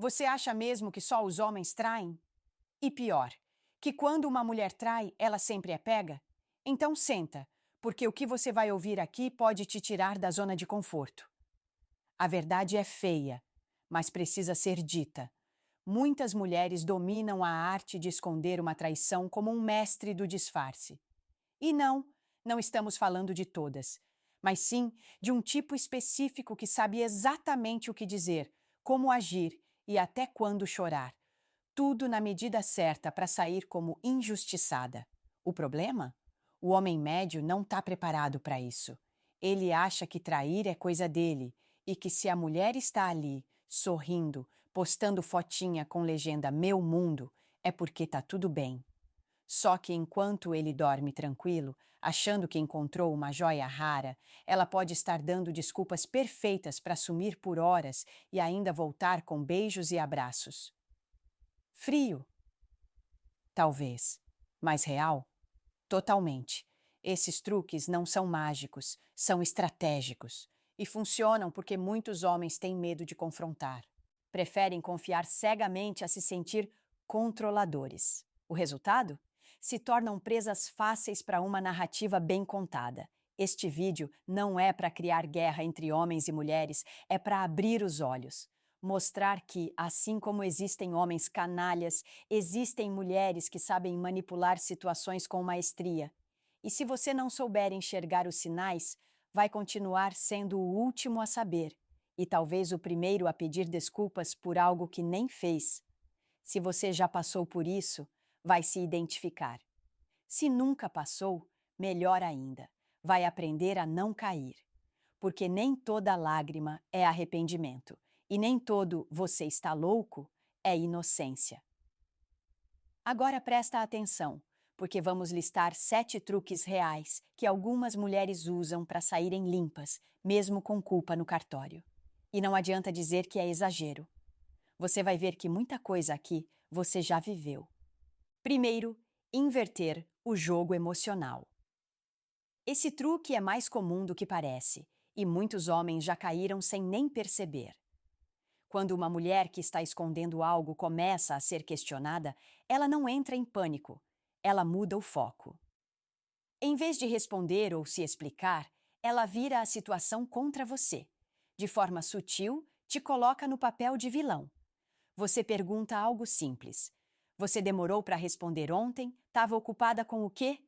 Você acha mesmo que só os homens traem? E pior, que quando uma mulher trai, ela sempre é pega? Então senta, porque o que você vai ouvir aqui pode te tirar da zona de conforto. A verdade é feia, mas precisa ser dita. Muitas mulheres dominam a arte de esconder uma traição como um mestre do disfarce. E não estamos falando de todas, mas sim de um tipo específico que sabe exatamente o que dizer, como agir e até quando chorar. Tudo na medida certa para sair como injustiçada. O problema? O homem médio não está preparado para isso. Ele acha que trair é coisa dele e que se a mulher está ali, sorrindo, postando fotinha com legenda Meu Mundo, é porque tá tudo bem. Só que enquanto ele dorme tranquilo, achando que encontrou uma joia rara, ela pode estar dando desculpas perfeitas para sumir por horas e ainda voltar com beijos e abraços. Frio? Talvez. Mas real? Totalmente. Esses truques não são mágicos, são estratégicos. E funcionam porque muitos homens têm medo de confrontar. Preferem confiar cegamente a se sentir controladores. O resultado? Se tornam presas fáceis para uma narrativa bem contada. Este vídeo não é para criar guerra entre homens e mulheres, é para abrir os olhos. Mostrar que, assim como existem homens canalhas, existem mulheres que sabem manipular situações com maestria. E se você não souber enxergar os sinais, vai continuar sendo o último a saber, e talvez o primeiro a pedir desculpas por algo que nem fez. Se você já passou por isso, vai se identificar. Se nunca passou, melhor ainda, vai aprender a não cair. Porque nem toda lágrima é arrependimento, e nem todo você está louco é inocência. Agora presta atenção, porque vamos listar 7 truques reais que algumas mulheres usam para saírem limpas, mesmo com culpa no cartório. E não adianta dizer que é exagero. Você vai ver que muita coisa aqui você já viveu. Primeiro, inverter o jogo emocional. Esse truque é mais comum do que parece, e muitos homens já caíram sem nem perceber. Quando uma mulher que está escondendo algo começa a ser questionada, ela não entra em pânico, ela muda o foco. Em vez de responder ou se explicar, ela vira a situação contra você. De forma sutil, te coloca no papel de vilão. Você pergunta algo simples. Você demorou para responder ontem? Estava ocupada com o quê?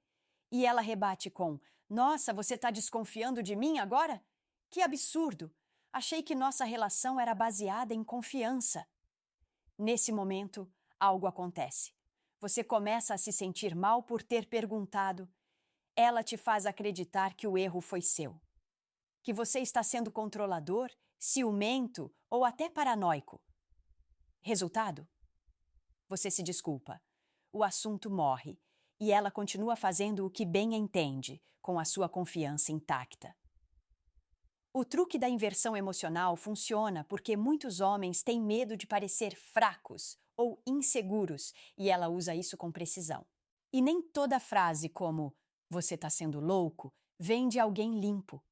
E ela rebate com: Nossa, você está desconfiando de mim agora? Que absurdo! Achei que nossa relação era baseada em confiança. Nesse momento, algo acontece. Você começa a se sentir mal por ter perguntado. Ela te faz acreditar que o erro foi seu. Que você está sendo controlador, ciumento ou até paranoico. Resultado? Você se desculpa. O assunto morre e ela continua fazendo o que bem entende, com a sua confiança intacta. O truque da inversão emocional funciona porque muitos homens têm medo de parecer fracos ou inseguros e ela usa isso com precisão. E nem toda frase como "você está sendo louco" vem de alguém limpo.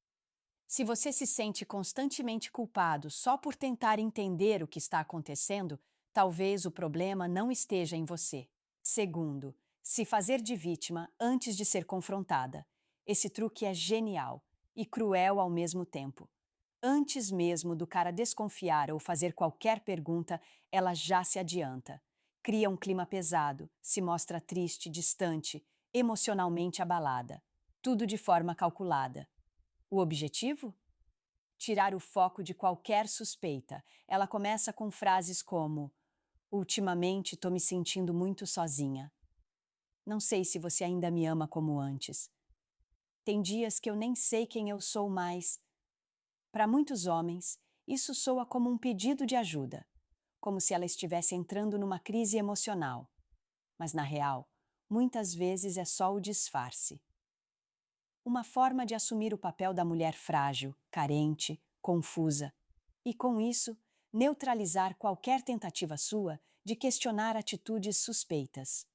Se você se sente constantemente culpado só por tentar entender o que está acontecendo, talvez o problema não esteja em você. Segundo, se fazer de vítima antes de ser confrontada. Esse truque é genial e cruel ao mesmo tempo. Antes mesmo do cara desconfiar ou fazer qualquer pergunta, ela já se adianta. Cria um clima pesado, se mostra triste, distante, emocionalmente abalada. Tudo de forma calculada. O objetivo? Tirar o foco de qualquer suspeita. Ela começa com frases como: Ultimamente estou me sentindo muito sozinha. Não sei se você ainda me ama como antes. Tem dias que eu nem sei quem eu sou mais. Para muitos homens, isso soa como um pedido de ajuda, como se ela estivesse entrando numa crise emocional. Mas, na real, muitas vezes é só o disfarce. Uma forma de assumir o papel da mulher frágil, carente, confusa. E, com isso, neutralizar qualquer tentativa sua de questionar atitudes suspeitas.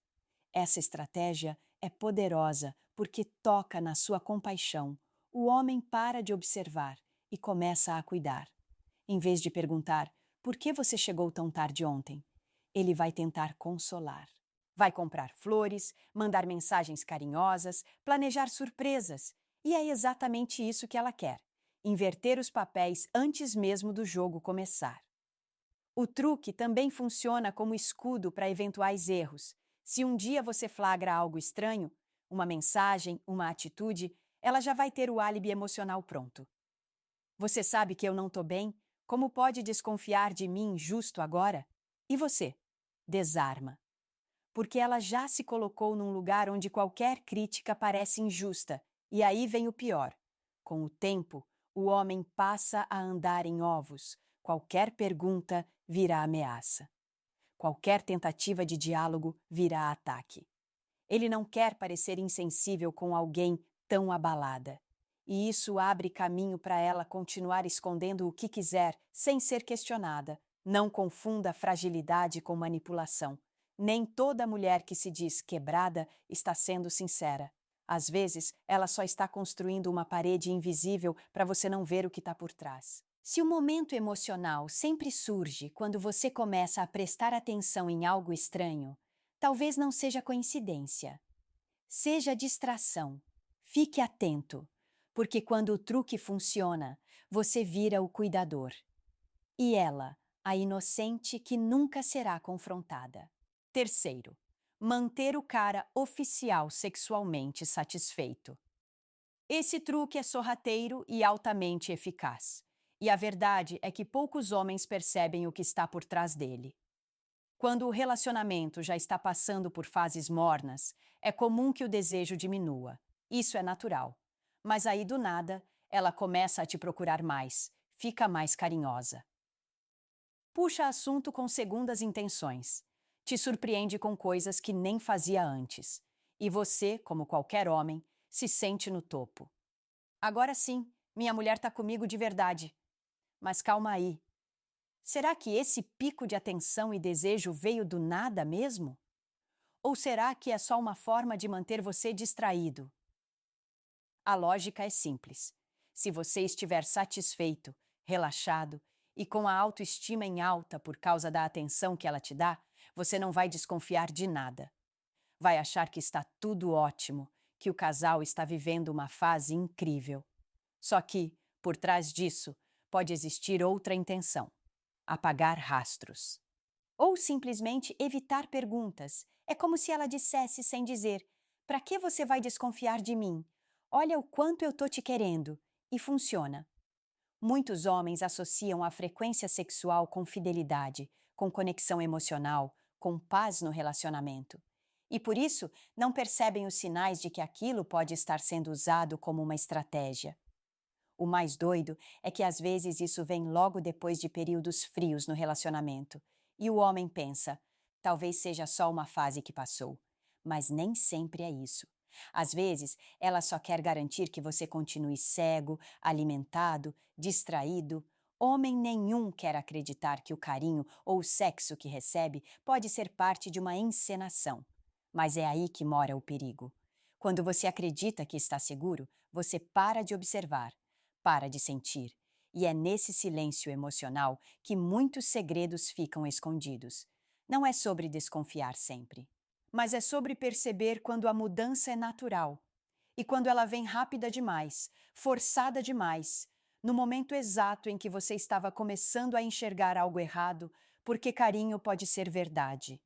Essa estratégia é poderosa porque toca na sua compaixão. O homem para de observar e começa a cuidar. Em vez de perguntar, por que você chegou tão tarde ontem. Ele vai tentar consolar. Vai comprar flores, mandar mensagens carinhosas, planejar surpresas. E é exatamente isso que ela quer: inverter os papéis antes mesmo do jogo começar. O truque também funciona como escudo para eventuais erros. Se um dia você flagra algo estranho, uma mensagem, uma atitude, ela já vai ter o álibi emocional pronto. Você sabe que eu não estou bem? Como pode desconfiar de mim justo agora? E você? Desarma. Porque ela já se colocou num lugar onde qualquer crítica parece injusta. E aí vem o pior. Com o tempo, o homem passa a andar em ovos. Qualquer pergunta vira ameaça. Qualquer tentativa de diálogo vira ataque. Ele não quer parecer insensível com alguém tão abalada. E isso abre caminho para ela continuar escondendo o que quiser sem ser questionada. Não confunda fragilidade com manipulação. Nem toda mulher que se diz quebrada está sendo sincera. Às vezes, ela só está construindo uma parede invisível para você não ver o que está por trás. Se o momento emocional sempre surge quando você começa a prestar atenção em algo estranho, talvez não seja coincidência. Seja distração. Fique atento, porque quando o truque funciona, você vira o cuidador. E ela, a inocente que nunca será confrontada. Terceiro, manter o cara oficial sexualmente satisfeito. Esse truque é sorrateiro e altamente eficaz. E a verdade é que poucos homens percebem o que está por trás dele. Quando o relacionamento já está passando por fases mornas, é comum que o desejo diminua. Isso é natural. Mas aí do nada, ela começa a te procurar mais, fica mais carinhosa. Puxa assunto com segundas intenções. Te surpreende com coisas que nem fazia antes. E você, como qualquer homem, se sente no topo. Agora sim, minha mulher está comigo de verdade. Mas calma aí. Será que esse pico de atenção e desejo veio do nada mesmo? Ou será que é só uma forma de manter você distraído? A lógica é simples. Se você estiver satisfeito, relaxado e com a autoestima em alta por causa da atenção que ela te dá, você não vai desconfiar de nada. Vai achar que está tudo ótimo, que o casal está vivendo uma fase incrível. Só que, por trás disso, pode existir outra intenção: apagar rastros. Ou simplesmente evitar perguntas. É como se ela dissesse sem dizer: "Para que você vai desconfiar de mim? Olha o quanto eu tô te querendo." E funciona. Muitos homens associam a frequência sexual com fidelidade, com conexão emocional, com paz no relacionamento. E por isso não percebem os sinais de que aquilo pode estar sendo usado como uma estratégia. O mais doido é que às vezes isso vem logo depois de períodos frios no relacionamento. E o homem pensa: talvez seja só uma fase que passou. Mas nem sempre é isso. Às vezes, ela só quer garantir que você continue cego, alimentado, distraído. Homem nenhum quer acreditar que o carinho ou o sexo que recebe pode ser parte de uma encenação. Mas é aí que mora o perigo. Quando você acredita que está seguro, você para de observar, para de sentir. E é nesse silêncio emocional que muitos segredos ficam escondidos. Não é sobre desconfiar sempre, mas é sobre perceber quando a mudança é natural e quando ela vem rápida demais, forçada demais, no momento exato em que você estava começando a enxergar algo errado, porque carinho pode ser verdade.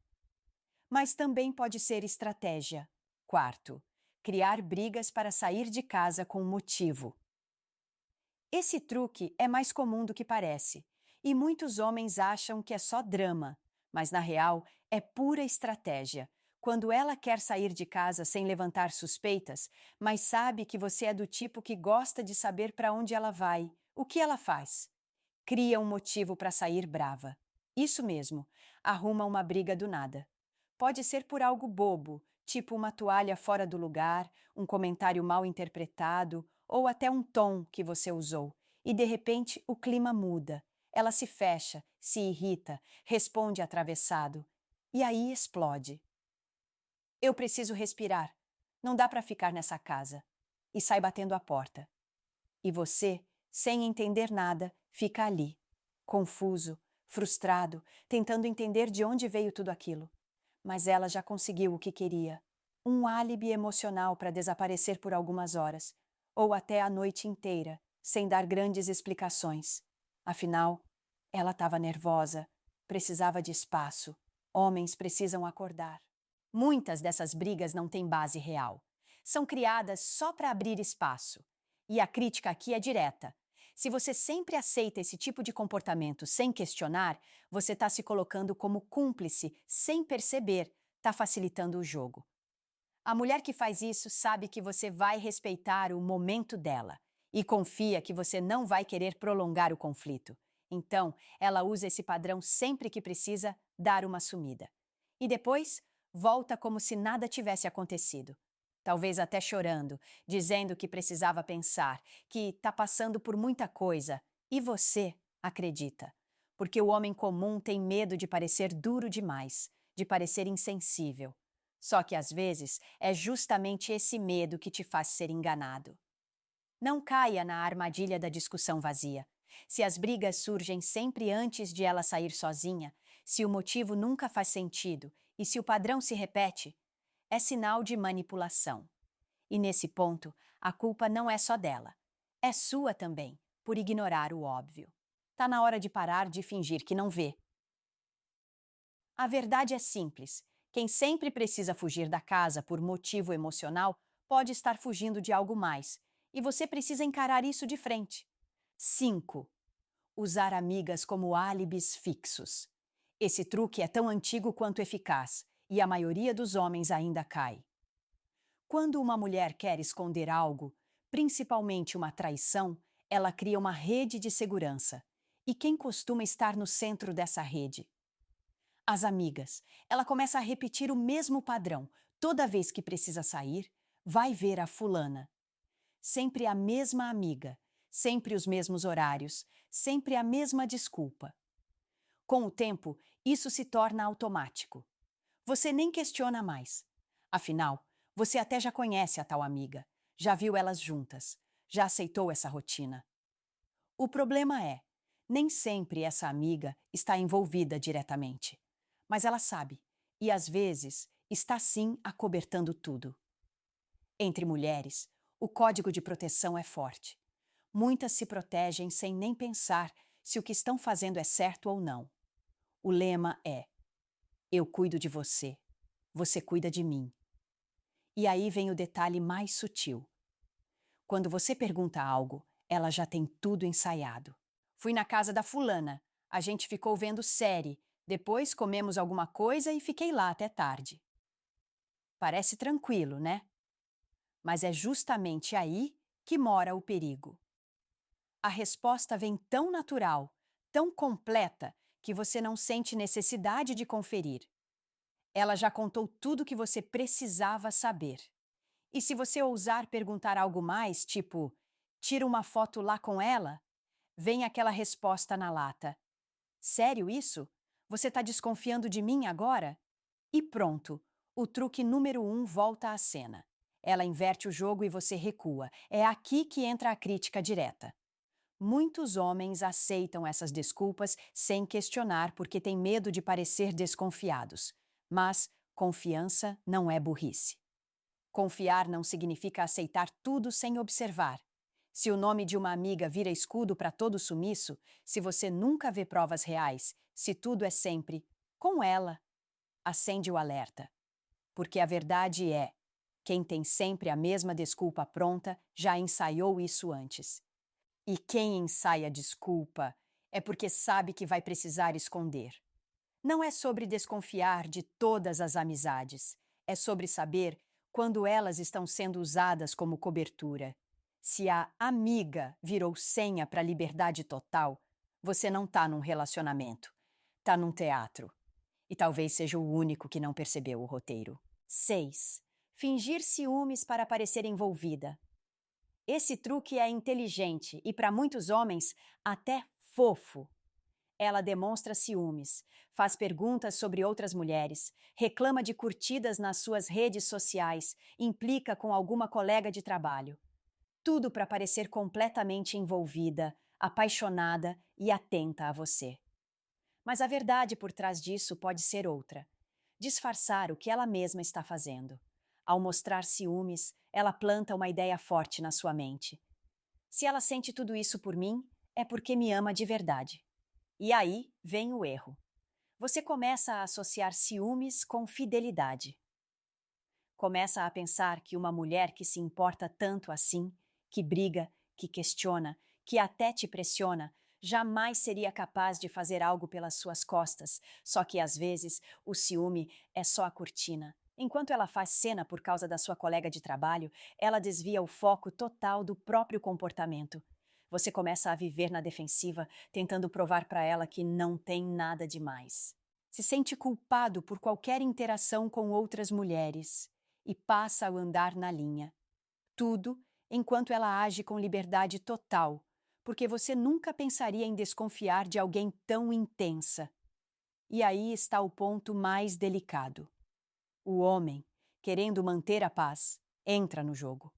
Mas também pode ser estratégia. Quarto, criar brigas para sair de casa com motivo. Esse truque é mais comum do que parece, e muitos homens acham que é só drama, mas na real é pura estratégia. Quando ela quer sair de casa sem levantar suspeitas, mas sabe que você é do tipo que gosta de saber para onde ela vai, o que ela faz? Cria um motivo para sair brava. Isso mesmo, arruma uma briga do nada. Pode ser por algo bobo, tipo uma toalha fora do lugar, um comentário mal interpretado ou até um tom que você usou. E de repente o clima muda. Ela se fecha, se irrita, responde atravessado. E aí explode. Eu preciso respirar. Não dá para ficar nessa casa. E sai batendo a porta. E você, sem entender nada, fica ali, confuso, frustrado, tentando entender de onde veio tudo aquilo. Mas ela já conseguiu o que queria: um álibi emocional para desaparecer por algumas horas, ou até a noite inteira, sem dar grandes explicações. Afinal, ela estava nervosa, precisava de espaço. Homens precisam acordar. Muitas dessas brigas não têm base real. São criadas só para abrir espaço. E a crítica aqui é direta. Se você sempre aceita esse tipo de comportamento sem questionar, você está se colocando como cúmplice sem perceber, está facilitando o jogo. A mulher que faz isso sabe que você vai respeitar o momento dela e confia que você não vai querer prolongar o conflito. Então, ela usa esse padrão sempre que precisa dar uma sumida. E depois, volta como se nada tivesse acontecido. Talvez até chorando, dizendo que precisava pensar, que está passando por muita coisa. E você acredita. Porque o homem comum tem medo de parecer duro demais, de parecer insensível. Só que às vezes é justamente esse medo que te faz ser enganado. Não caia na armadilha da discussão vazia. Se as brigas surgem sempre antes de ela sair sozinha, se o motivo nunca faz sentido e se o padrão se repete, é sinal de manipulação. E nesse ponto, a culpa não é só dela. É sua também, por ignorar o óbvio. Tá na hora de parar de fingir que não vê. A verdade é simples. Quem sempre precisa fugir da casa por motivo emocional pode estar fugindo de algo mais, e você precisa encarar isso de frente. 5. Usar amigas como álibis fixos. Esse truque é tão antigo quanto eficaz, e a maioria dos homens ainda cai. Quando uma mulher quer esconder algo, principalmente uma traição, ela cria uma rede de segurança. E quem costuma estar no centro dessa rede? As amigas. Ela começa a repetir o mesmo padrão. Toda vez que precisa sair, vai ver a fulana. Sempre a mesma amiga, sempre os mesmos horários, sempre a mesma desculpa. Com o tempo, isso se torna automático. Você nem questiona mais. Afinal, você até já conhece a tal amiga, já viu elas juntas, já aceitou essa rotina. O problema é, nem sempre essa amiga está envolvida diretamente. Mas ela sabe, e às vezes está sim acobertando tudo. Entre mulheres, o código de proteção é forte. Muitas se protegem sem nem pensar se o que estão fazendo é certo ou não. O lema é: eu cuido de você, você cuida de mim. E aí vem o detalhe mais sutil. Quando você pergunta algo, ela já tem tudo ensaiado. Fui na casa da fulana, a gente ficou vendo série, depois comemos alguma coisa e fiquei lá até tarde. Parece tranquilo, né? Mas é justamente aí que mora o perigo. A resposta vem tão natural, tão completa, que você não sente necessidade de conferir. Ela já contou tudo o que você precisava saber. E se você ousar perguntar algo mais, tipo, tira uma foto lá com ela, vem aquela resposta na lata. Sério isso? Você está desconfiando de mim agora? E pronto, o truque número 1 volta à cena. Ela inverte o jogo e você recua. É aqui que entra a crítica direta. Muitos homens aceitam essas desculpas sem questionar porque têm medo de parecer desconfiados. Mas confiança não é burrice. Confiar não significa aceitar tudo sem observar. Se o nome de uma amiga vira escudo para todo sumiço, se você nunca vê provas reais, se tudo é sempre com ela, acende o alerta. Porque a verdade é, quem tem sempre a mesma desculpa pronta já ensaiou isso antes. E quem ensaia desculpa é porque sabe que vai precisar esconder. Não é sobre desconfiar de todas as amizades, é sobre saber quando elas estão sendo usadas como cobertura. Se a amiga virou senha para a liberdade total, você não está num relacionamento, está num teatro. E talvez seja o único que não percebeu o roteiro. 6. Fingir ciúmes para parecer envolvida. Esse truque é inteligente e, para muitos homens, até fofo. Ela demonstra ciúmes, faz perguntas sobre outras mulheres, reclama de curtidas nas suas redes sociais, implica com alguma colega de trabalho. Tudo para parecer completamente envolvida, apaixonada e atenta a você. Mas a verdade por trás disso pode ser outra. Disfarçar o que ela mesma está fazendo. Ao mostrar ciúmes, ela planta uma ideia forte na sua mente. Se ela sente tudo isso por mim, é porque me ama de verdade. E aí vem o erro. Você começa a associar ciúmes com fidelidade. Começa a pensar que uma mulher que se importa tanto assim, que briga, que questiona, que até te pressiona, jamais seria capaz de fazer algo pelas suas costas, só que às vezes o ciúme é só a cortina. Enquanto ela faz cena por causa da sua colega de trabalho, ela desvia o foco total do próprio comportamento. Você começa a viver na defensiva, tentando provar para ela que não tem nada demais. Se sente culpado por qualquer interação com outras mulheres e passa a andar na linha. Tudo enquanto ela age com liberdade total, porque você nunca pensaria em desconfiar de alguém tão intensa. E aí está o ponto mais delicado. O homem, querendo manter a paz, entra no jogo.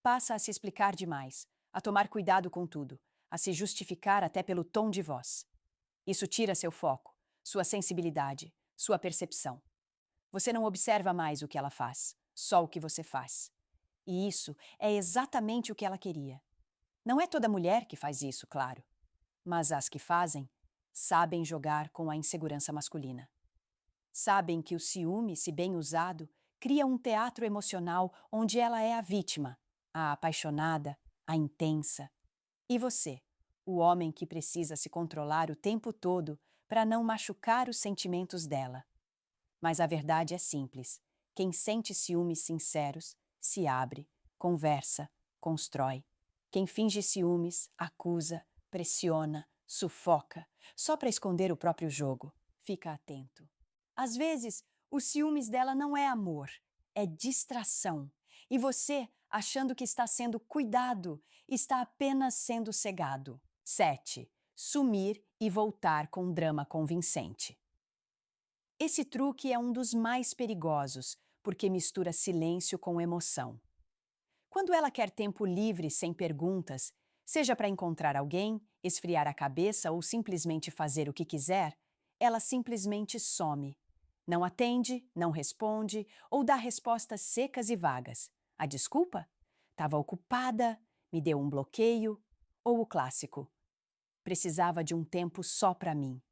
Passa a se explicar demais, a tomar cuidado com tudo, a se justificar até pelo tom de voz. Isso tira seu foco, sua sensibilidade, sua percepção. Você não observa mais o que ela faz, só o que você faz. E isso é exatamente o que ela queria. Não é toda mulher que faz isso, claro, mas as que fazem sabem jogar com a insegurança masculina. Sabem que o ciúme, se bem usado, cria um teatro emocional onde ela é a vítima, a apaixonada, a intensa. E você, o homem que precisa se controlar o tempo todo para não machucar os sentimentos dela. Mas a verdade é simples. Quem sente ciúmes sinceros, se abre, conversa, constrói. Quem finge ciúmes, acusa, pressiona, sufoca, só para esconder o próprio jogo. Fica atento. Às vezes, os ciúmes dela não é amor, é distração. E você, achando que está sendo cuidado, está apenas sendo cegado. 7. Sumir e voltar com drama convincente. Esse truque é um dos mais perigosos, porque mistura silêncio com emoção. Quando ela quer tempo livre sem perguntas, seja para encontrar alguém, esfriar a cabeça ou simplesmente fazer o que quiser, ela simplesmente some. Não atende, não responde ou dá respostas secas e vagas. A desculpa? Estava ocupada, me deu um bloqueio, ou o clássico: precisava de um tempo só para mim.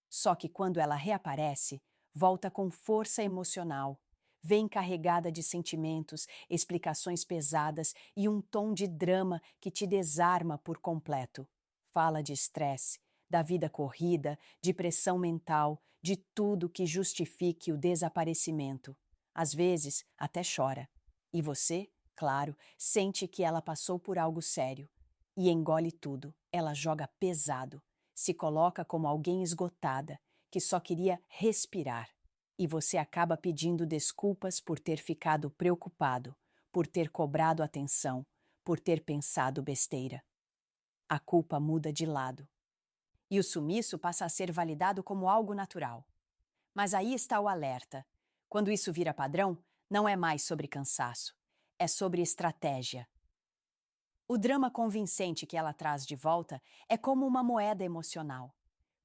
Só que quando ela reaparece, volta com força emocional, vem carregada de sentimentos, explicações pesadas e um tom de drama que te desarma por completo. Fala de estresse, da vida corrida, de pressão mental, de tudo que justifique o desaparecimento. Às vezes, até chora. E você, claro, sente que ela passou por algo sério. E engole tudo, ela joga pesado, se coloca como alguém esgotada, que só queria respirar. E você acaba pedindo desculpas por ter ficado preocupado, por ter cobrado atenção, por ter pensado besteira. A culpa muda de lado. E o sumiço passa a ser validado como algo natural. Mas aí está o alerta. Quando isso vira padrão, não é mais sobre cansaço, é sobre estratégia. O drama convincente que ela traz de volta é como uma moeda emocional.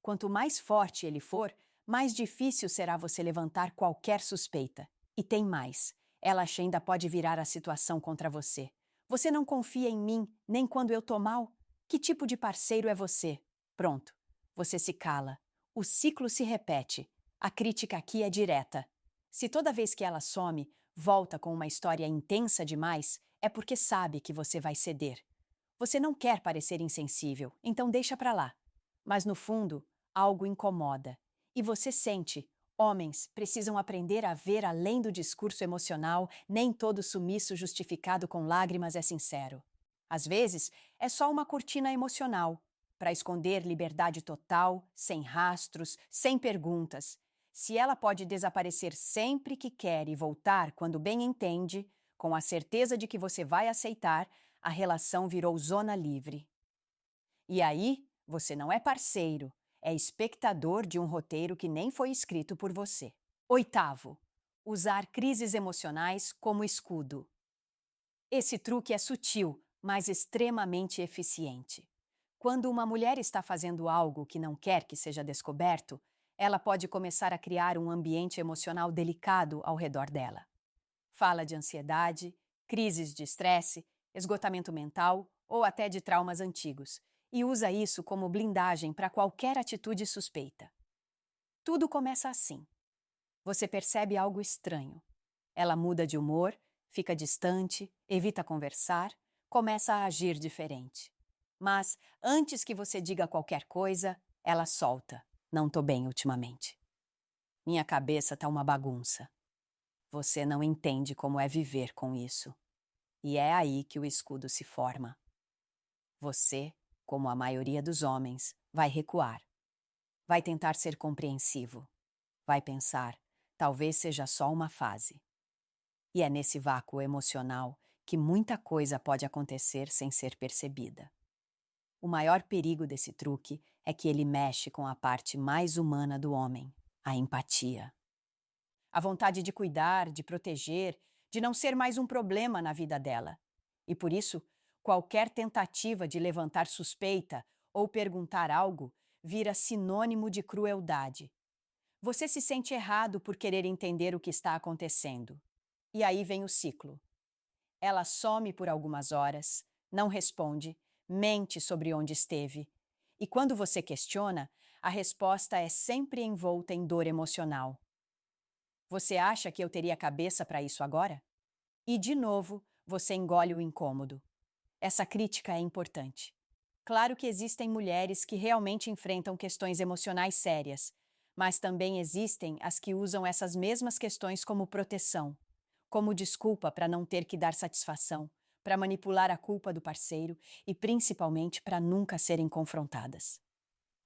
Quanto mais forte ele for, mais difícil será você levantar qualquer suspeita. E tem mais. Ela ainda pode virar a situação contra você. Você não confia em mim, nem quando eu tô mal? Que tipo de parceiro é você? Pronto. Você se cala. O ciclo se repete. A crítica aqui é direta. Se toda vez que ela some, volta com uma história intensa demais, é porque sabe que você vai ceder. Você não quer parecer insensível, então deixa pra lá. Mas no fundo, algo incomoda. E você sente: homens precisam aprender a ver além do discurso emocional, nem todo sumiço justificado com lágrimas é sincero. Às vezes, é só uma cortina emocional, para esconder liberdade total, sem rastros, sem perguntas. Se ela pode desaparecer sempre que quer e voltar quando bem entende, com a certeza de que você vai aceitar, a relação virou zona livre. E aí, você não é parceiro, é espectador de um roteiro que nem foi escrito por você. 8. Usar crises emocionais como escudo. Esse truque é sutil, mas extremamente eficiente. Quando uma mulher está fazendo algo que não quer que seja descoberto, ela pode começar a criar um ambiente emocional delicado ao redor dela. Fala de ansiedade, crises de estresse, esgotamento mental ou até de traumas antigos, e usa isso como blindagem para qualquer atitude suspeita. Tudo começa assim. Você percebe algo estranho. Ela muda de humor, fica distante, evita conversar, começa a agir diferente. Mas, antes que você diga qualquer coisa, ela solta. Não tô bem ultimamente. Minha cabeça tá uma bagunça. Você não entende como é viver com isso. E é aí que o escudo se forma. Você, como a maioria dos homens, vai recuar. Vai tentar ser compreensivo. Vai pensar, talvez seja só uma fase. E é nesse vácuo emocional que muita coisa pode acontecer sem ser percebida. O maior perigo desse truque é que ele mexe com a parte mais humana do homem, a empatia. A vontade de cuidar, de proteger, de não ser mais um problema na vida dela. E por isso, qualquer tentativa de levantar suspeita ou perguntar algo vira sinônimo de crueldade. Você se sente errado por querer entender o que está acontecendo. E aí vem o ciclo. Ela some por algumas horas, não responde, mente sobre onde esteve. E quando você questiona, a resposta é sempre envolta em dor emocional. Você acha que eu teria cabeça para isso agora? E, de novo, você engole o incômodo. Essa crítica é importante. Claro que existem mulheres que realmente enfrentam questões emocionais sérias, mas também existem as que usam essas mesmas questões como proteção, como desculpa para não ter que dar satisfação, para manipular a culpa do parceiro e principalmente para nunca serem confrontadas.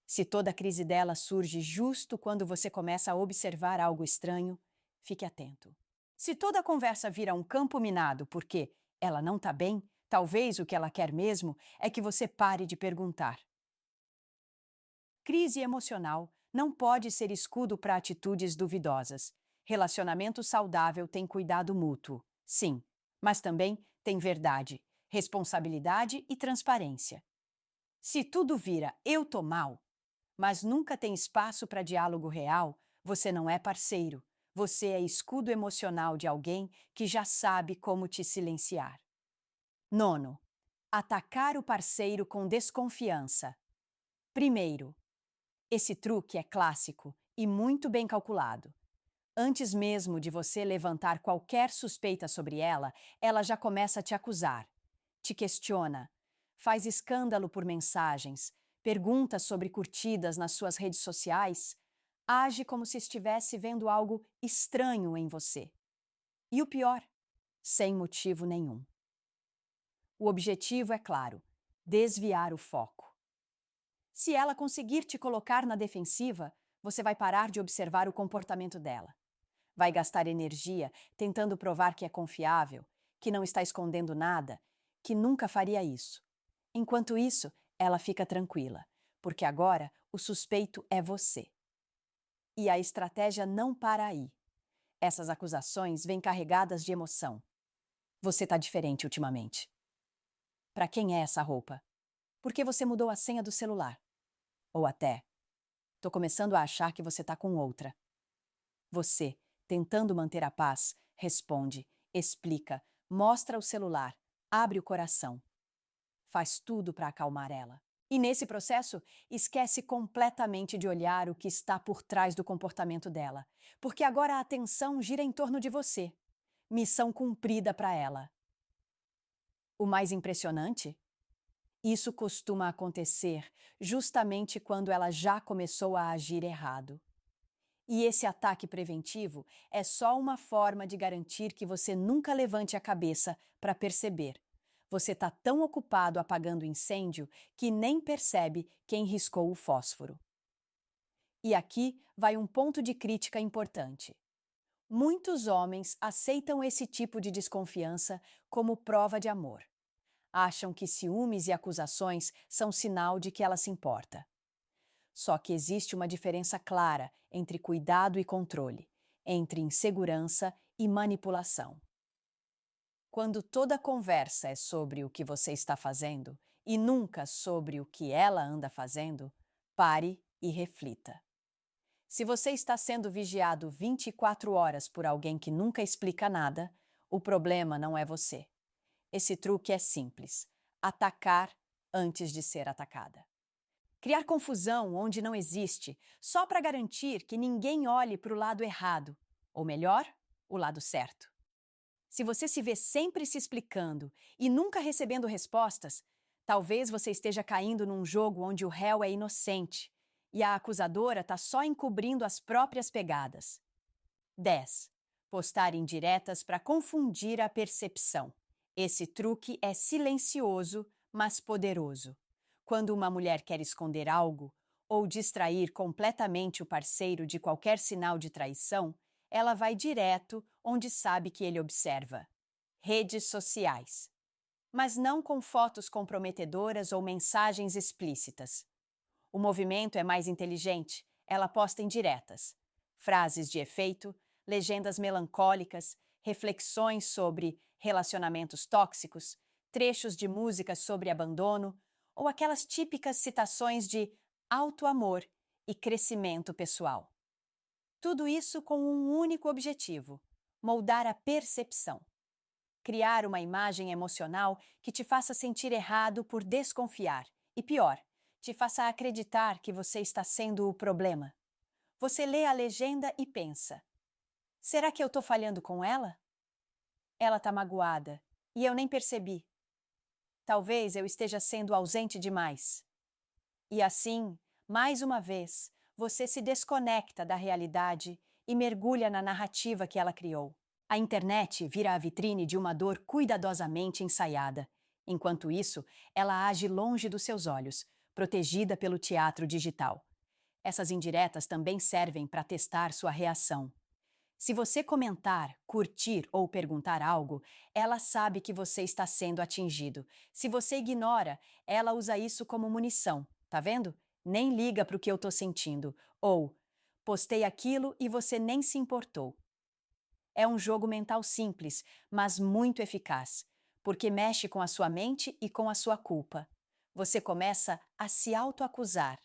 Se toda a crise dela surge justo quando você começa a observar algo estranho, fique atento. Se toda a conversa vira um campo minado porque ela não está bem, talvez o que ela quer mesmo é que você pare de perguntar. Crise emocional não pode ser escudo para atitudes duvidosas. Relacionamento saudável tem cuidado mútuo, sim, mas também tem verdade, responsabilidade e transparência. Se tudo vira eu tô mal, mas nunca tem espaço para diálogo real, você não é parceiro. Você é escudo emocional de alguém que já sabe como te silenciar. Nono, atacar o parceiro com desconfiança. Primeiro, esse truque é clássico e muito bem calculado. Antes mesmo de você levantar qualquer suspeita sobre ela, ela já começa a te acusar, te questiona, faz escândalo por mensagens, pergunta sobre curtidas nas suas redes sociais, age como se estivesse vendo algo estranho em você. E o pior, sem motivo nenhum. O objetivo é claro: desviar o foco. Se ela conseguir te colocar na defensiva, você vai parar de observar o comportamento dela. Vai gastar energia tentando provar que é confiável, que não está escondendo nada, que nunca faria isso. Enquanto isso, ela fica tranquila, porque agora o suspeito é você. E a estratégia não para aí. Essas acusações vêm carregadas de emoção. Você está diferente ultimamente. Para quem é essa roupa? Por que você mudou a senha do celular? Ou até, tô começando a achar que você está com outra. Você, tentando manter a paz, responde, explica, mostra o celular, abre o coração. Faz tudo para acalmar ela. E nesse processo, esquece completamente de olhar o que está por trás do comportamento dela, porque agora a atenção gira em torno de você. Missão cumprida para ela. O mais impressionante? Isso costuma acontecer justamente quando ela já começou a agir errado. E esse ataque preventivo é só uma forma de garantir que você nunca levante a cabeça para perceber. Você está tão ocupado apagando o incêndio que nem percebe quem riscou o fósforo. E aqui vai um ponto de crítica importante. Muitos homens aceitam esse tipo de desconfiança como prova de amor. Acham que ciúmes e acusações são sinal de que ela se importa. Só que existe uma diferença clara entre cuidado e controle, entre insegurança e manipulação. Quando toda a conversa é sobre o que você está fazendo, e nunca sobre o que ela anda fazendo, pare e reflita. Se você está sendo vigiado 24 horas por alguém que nunca explica nada, o problema não é você. Esse truque é simples: atacar antes de ser atacada. Criar confusão onde não existe, só para garantir que ninguém olhe para o lado errado, ou melhor, o lado certo. Se você se vê sempre se explicando e nunca recebendo respostas, talvez você esteja caindo num jogo onde o réu é inocente e a acusadora está só encobrindo as próprias pegadas. 10. Postar indiretas para confundir a percepção. Esse truque é silencioso, mas poderoso. Quando uma mulher quer esconder algo ou distrair completamente o parceiro de qualquer sinal de traição, ela vai direto onde sabe que ele observa. Redes sociais. Mas não com fotos comprometedoras ou mensagens explícitas. O movimento é mais inteligente, ela posta indiretas. Frases de efeito, legendas melancólicas, reflexões sobre relacionamentos tóxicos, trechos de músicas sobre abandono ou aquelas típicas citações de auto-amor e crescimento pessoal. Tudo isso com um único objetivo: moldar a percepção. Criar uma imagem emocional que te faça sentir errado por desconfiar e, pior, te faça acreditar que você está sendo o problema. Você lê a legenda e pensa: será que eu estou falhando com ela? Ela está magoada e eu nem percebi. Talvez eu esteja sendo ausente demais. E assim, mais uma vez, você se desconecta da realidade e mergulha na narrativa que ela criou. A internet vira a vitrine de uma dor cuidadosamente ensaiada. Enquanto isso, ela age longe dos seus olhos, protegida pelo teatro digital. Essas indiretas também servem para testar sua reação. Se você comentar, curtir ou perguntar algo, ela sabe que você está sendo atingido. Se você ignora, ela usa isso como munição. Tá vendo? Nem liga para o que eu tô sentindo. Ou, postei aquilo e você nem se importou. É um jogo mental simples, mas muito eficaz, porque mexe com a sua mente e com a sua culpa. Você começa a se autoacusar,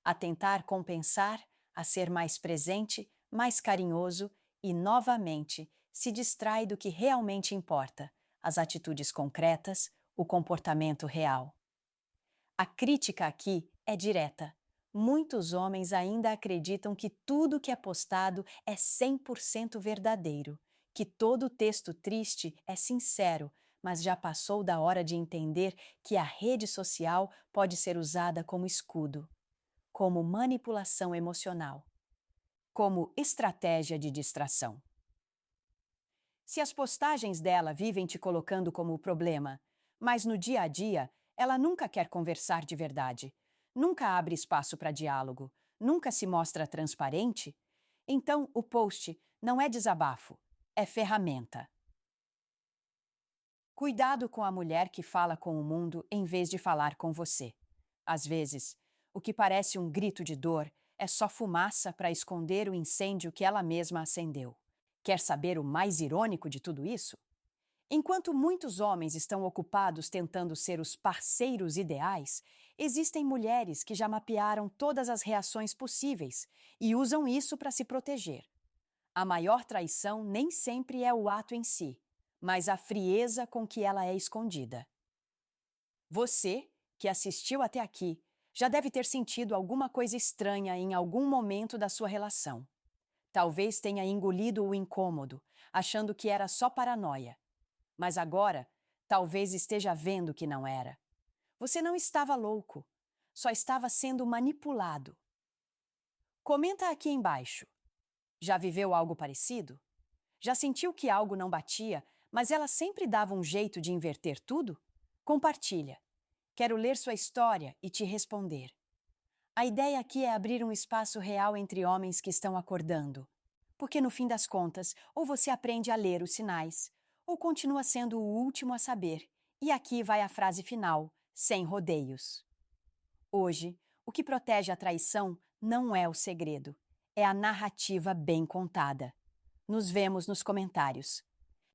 a tentar compensar, a ser mais presente, mais carinhoso e, novamente, se distrai do que realmente importa: as atitudes concretas, o comportamento real. A crítica aqui é direta. Muitos homens ainda acreditam que tudo que é postado é 100% verdadeiro, que todo texto triste é sincero, mas já passou da hora de entender que a rede social pode ser usada como escudo, como manipulação emocional, como estratégia de distração. Se as postagens dela vivem te colocando como o problema, mas no dia a dia ela nunca quer conversar de verdade, nunca abre espaço para diálogo, nunca se mostra transparente, então o post não é desabafo, é ferramenta. Cuidado com a mulher que fala com o mundo em vez de falar com você. Às vezes, o que parece um grito de dor é só fumaça para esconder o incêndio que ela mesma acendeu. Quer saber o mais irônico de tudo isso? Enquanto muitos homens estão ocupados tentando ser os parceiros ideais, existem mulheres que já mapearam todas as reações possíveis e usam isso para se proteger. A maior traição nem sempre é o ato em si, mas a frieza com que ela é escondida. Você, que assistiu até aqui, já deve ter sentido alguma coisa estranha em algum momento da sua relação. Talvez tenha engolido o incômodo, achando que era só paranoia. Mas agora, talvez esteja vendo que não era. Você não estava louco, só estava sendo manipulado. Comenta aqui embaixo. Já viveu algo parecido? Já sentiu que algo não batia, mas ela sempre dava um jeito de inverter tudo? Compartilha. Quero ler sua história e te responder. A ideia aqui é abrir um espaço real entre homens que estão acordando. Porque, no fim das contas, ou você aprende a ler os sinais, ou continua sendo o último a saber. E aqui vai a frase final, sem rodeios. Hoje, o que protege a traição não é o segredo, é a narrativa bem contada. Nos vemos nos comentários.